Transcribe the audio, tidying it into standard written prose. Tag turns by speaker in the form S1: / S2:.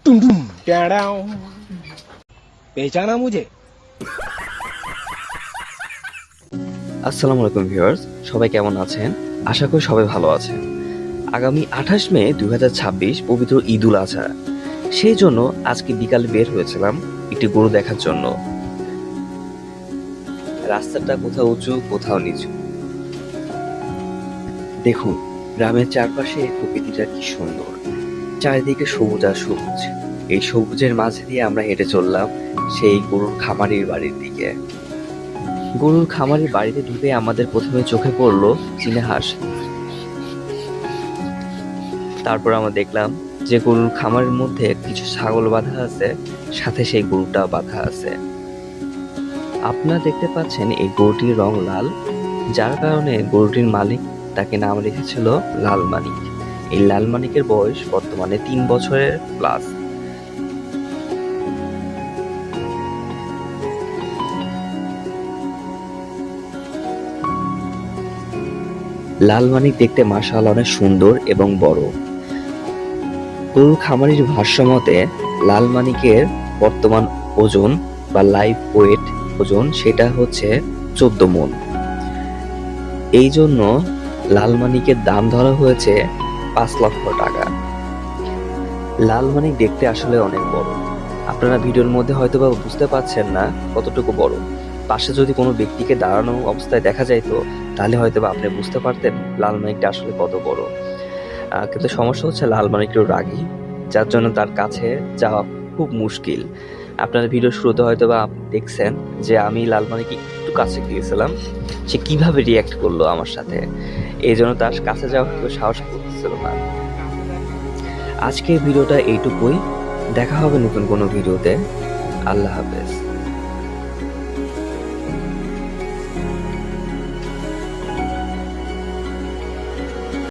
S1: तुम टैडाओ पहचाना मुझे।
S2: আসসালামু আলাইকুম ভিউয়ার্স, সবাই কেমন আছেন? আশা করি সবাই ভালো আছেন। আগামী 28 মে 2026 পবিত্র ঈদ উল আজহা। সেই জন্য আজকে বিকালে বের হয়েছিলাম একটি গরু দেখার জন্য। রাস্তাটা কোথাও উঁচু কোথাও নিচু। দেখুন গ্রামের চারপাশে প্রকৃতিটা কি সুন্দর, চারিদিকে সবুজ আর সবুজ। এই সবুজের মাঝে দিয়ে আমরা হেঁটে চললাম সেই গরুর খামারির বাড়ির দিকে। গরুর খামারের বাড়িতে ঢুকে আমাদের প্রথমে চোখে পড়লো চীনা হাঁস। তারপর আমরা দেখলাম যে গরুর খামারের মধ্যে কিছু ছাগল বাঁধা আছে, সাথে সেই গরুটা বাঁধা আছে। আপনারা দেখতে পাচ্ছেন এই গরুটির রং লাল, যার কারণে গরুটির মালিক তাকে নাম রেখেছিল লাল মানিক। এই লাল মানিকের বয়স বর্তমানে 3 বছরের প্লাস। লাল মানিক দেখতে মাশাআল্লাহ অনেক সুন্দর এবং বড়। গরুর খামারির ভাষ্যমতে লাল মানিকের বর্তমান ওজন বা লাইভ ওয়েট ওজন সেটা হচ্ছে 14 মণ। এই জন্য লাল মানিকের দাম ধরা হয়েছে 5 লক্ষ টাকা। লাল মানিক দেখতে আসলে অনেক বড়। আপনারা ভিডিওর মধ্যে হয়তো বা বুঝতে পারছেন না কতটুকু বড়। পাশে যদি কোনো ব্যক্তিকে দাঁড়ানো অবস্থায় দেখা যাইতো তাহলে হয়তো বা আপনি বুঝতে পারতেন লাল মানিকটা আসলে কত বড়। কিন্তু সমস্যা হচ্ছে লাল মানিক একটু রাগী, যার জন্য তার কাছে যাওয়া খুব মুশকিল। আপনার ভিডিও শুরুতে হয়তো বা আপনি দেখছেন যে আমি লাল মানিককে একটু কাছে গিয়েছিলাম, সে কিভাবে রিয়াক্ট করলো আমার সাথে। এই জন্য তার কাছে যাওয়া কেউ সাহস করতেছিল না। আজকের ভিডিওটা এইটুকুই। দেখা হবে নতুন কোনো ভিডিওতে। আল্লাহ হাফেজ।